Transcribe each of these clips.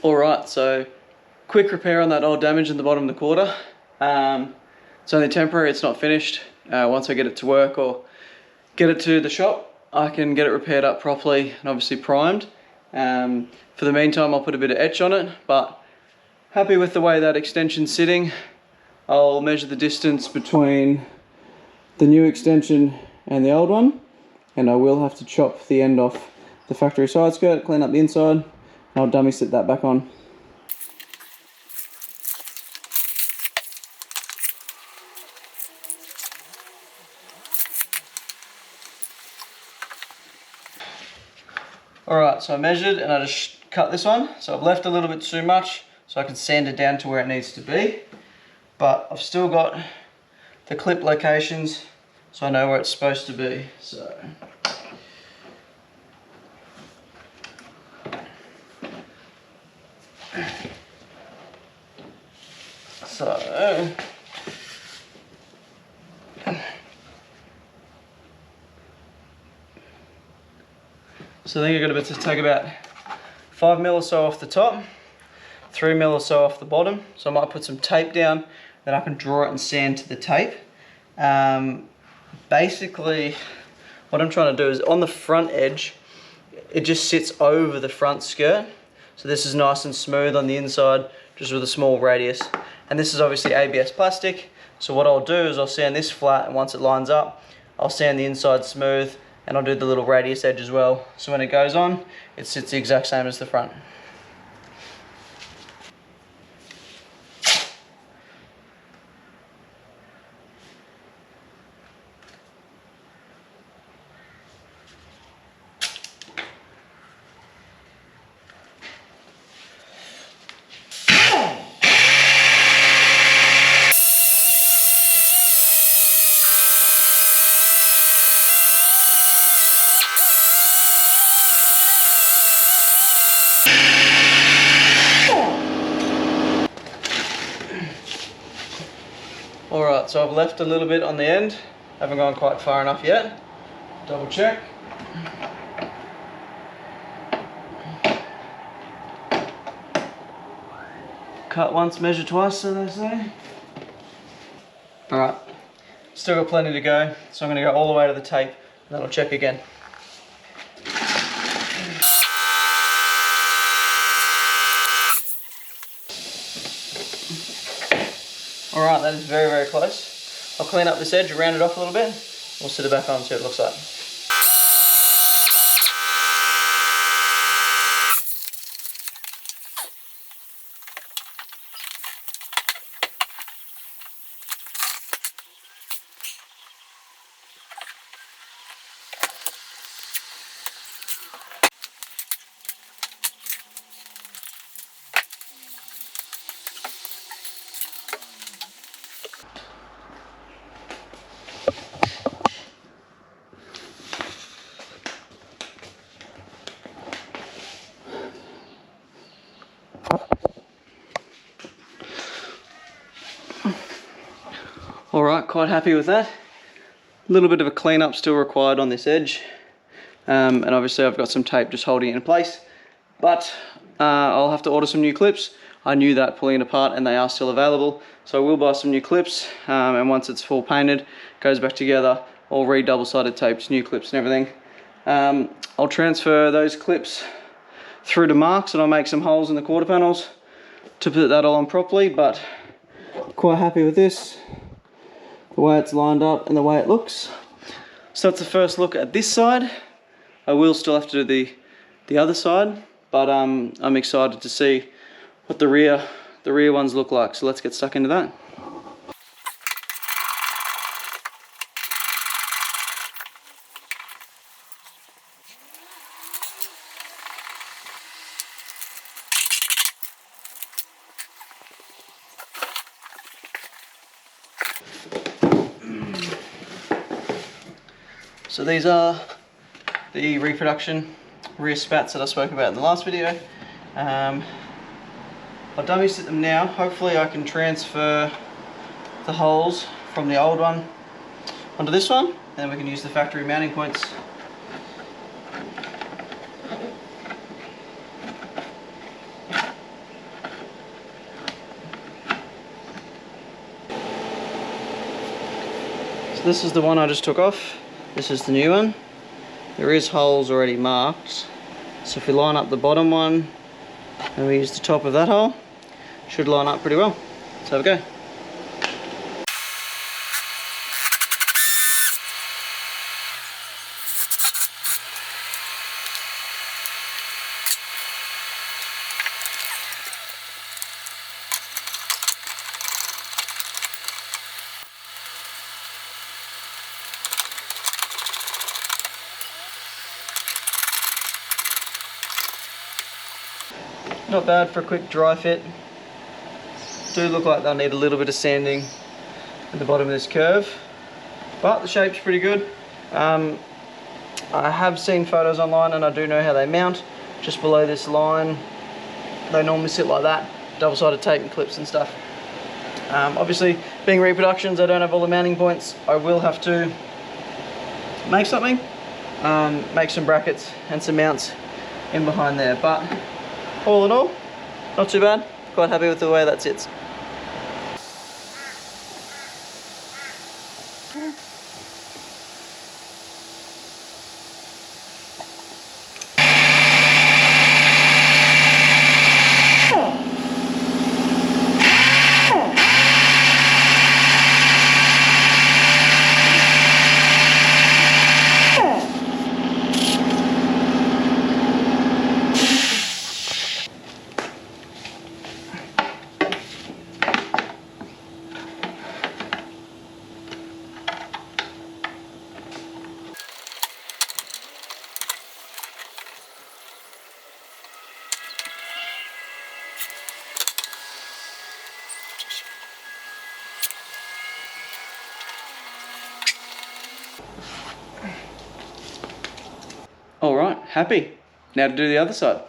Alright, so quick repair on that old damage in the bottom of the quarter. It's only temporary, it's not finished. Once I get it to work or get it to the shop, I can get it repaired up properly and obviously primed. For the meantime, I'll put a bit of etch on it, but happy with the way that extension's sitting. I'll measure the distance between the new extension and the old one, and I will have to chop the end off the factory side skirt, clean up the inside, and I'll dummy sit that back on. Alright, so I measured and I just cut this one. So I've left a little bit too much so I can sand it down to where it needs to be. But I've still got the clip locations so I know where it's supposed to be. So I think I'm going to take about 5 mil or so off the top, 3 mil or so off the bottom. So I might put some tape down, then I can draw it and sand to the tape. Basically, what I'm trying to do is on the front edge, it just sits over the front skirt. So this is nice and smooth on the inside, just with a small radius. And this is obviously ABS plastic. So what I'll do is I'll sand this flat, and once it lines up, I'll sand the inside smooth, and I'll do the little radius edge as well. So when it goes on, it sits the exact same as the front. Alright, so I've left a little bit on the end. Haven't gone quite far enough yet. Double check. Cut once, measure twice, so they say. Alright, still got plenty to go, so I'm going to go all the way to the tape, and then I'll check again. Alright, that is very, very close. I'll clean up this edge, round it off a little bit. We'll sit it back on and see what it looks like. Alright, quite happy with that. A little bit of a cleanup still required on this edge. And obviously I've got some tape just holding it in place. But I'll have to order some new clips. I knew that pulling it apart, and they are still available. So I will buy some new clips, and once it's full painted, goes back together, all double-sided tapes, new clips and everything. I'll transfer those clips through to marks, and I'll make some holes in the quarter panels to put that all on properly. But quite happy with this, the way it's lined up and the way it looks. So that's the first look at this side. I will still have to do the other side, but I'm excited to see what the rear ones look like. So let's get stuck into that. So these are the reproduction rear spats that I spoke about in the last video. I'll dummy sit them now. Hopefully I can transfer the holes from the old one onto this one, and then we can use the factory mounting points. this is the one I just took off. This is the new one. There is holes already marked. So if we line up the bottom one and we use the top of that hole, should line up pretty well. Let's have a go. Not bad for a quick dry fit. Do look like they'll need a little bit of sanding at the bottom of this curve, but the shape's pretty good. I have seen photos online and I do know how they mount. Just below this line, they normally sit like that, double-sided tape and clips and stuff. Obviously, being reproductions, I don't have all the mounting points. I will have to make something, make some brackets and some mounts in behind there, but all in all, not too bad. Quite happy with the way that sits. All right, happy. Now to do the other side.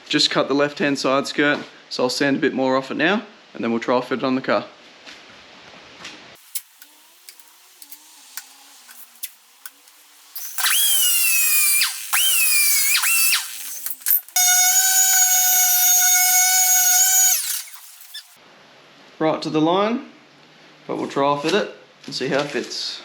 Just cut the left-hand side skirt, so I'll sand a bit more off it now, and then we'll try fit it on the car. Right to the line, but we'll try fit it and see how it fits.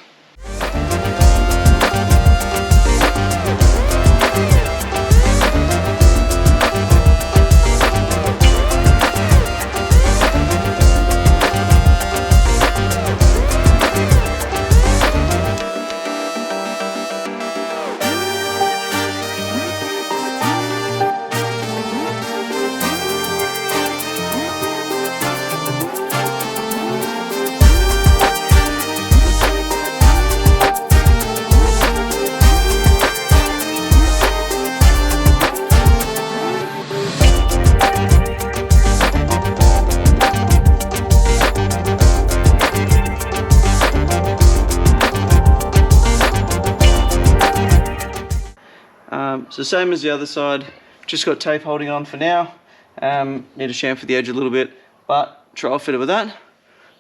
So same as the other side, just got tape holding on for now. Need to chamfer the edge a little bit, but try fit it with that.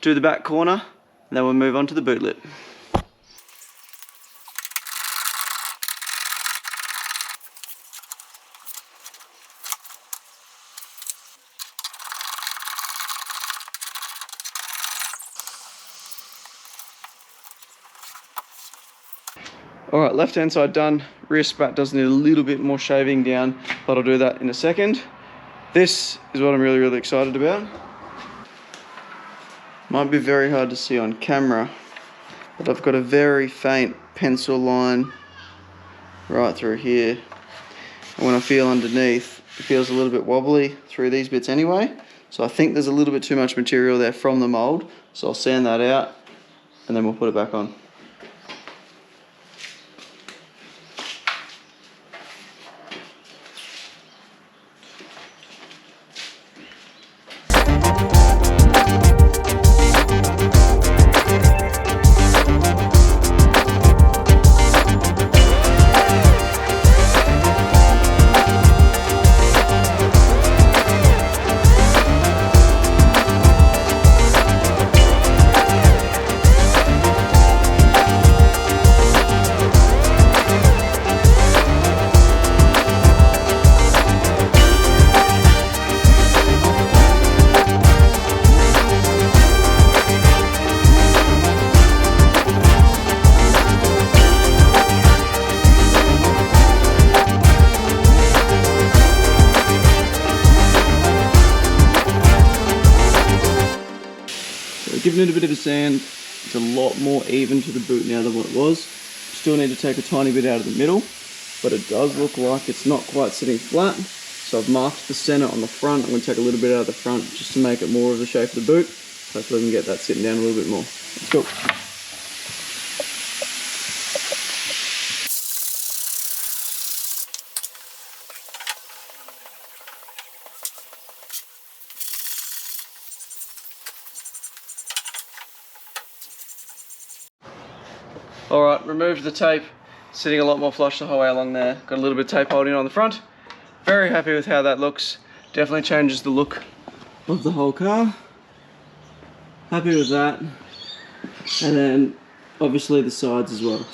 Do the back corner, and then we'll move on to the boot lip. All right, left hand side done. Rear sprat does need a little bit more shaving down, but I'll do that in a second. This is what I'm really excited about. Might be very hard to see on camera, but I've got a very faint pencil line right through here. And when I feel underneath, it feels a little bit wobbly through these bits anyway. So I think there's a little bit too much material there from the mold. So I'll sand that out and then we'll put it back on. Giving it a bit of a sand, it's a lot more even to the boot now than what it was. Still need to take a tiny bit out of the middle, but it does look like it's not quite sitting flat. So I've marked the center on the front. I'm going to take a little bit out of the front just to make it more of the shape of the boot. Hopefully we can get that sitting down a little bit more. Let's go. Alright, removed the tape, sitting a lot more flush the whole way along there. Got a little bit of tape holding on the front. Very happy with how that looks. Definitely changes the look of the whole car. Happy with that. And then obviously the sides as well.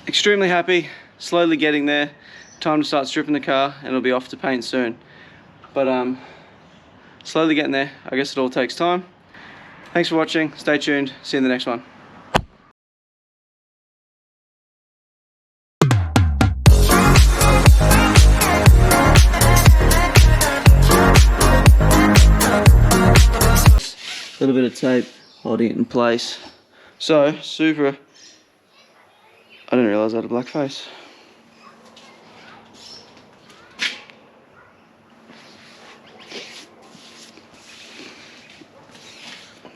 Extremely happy. Slowly getting there. Time to start stripping the car and it'll be off to paint soon. But slowly getting there. I guess it all takes time. Thanks for watching. Stay tuned. See you in the next one. A little bit of tape holding it in place. So, Supra, I didn't realise I had a black face.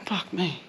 Fuck me.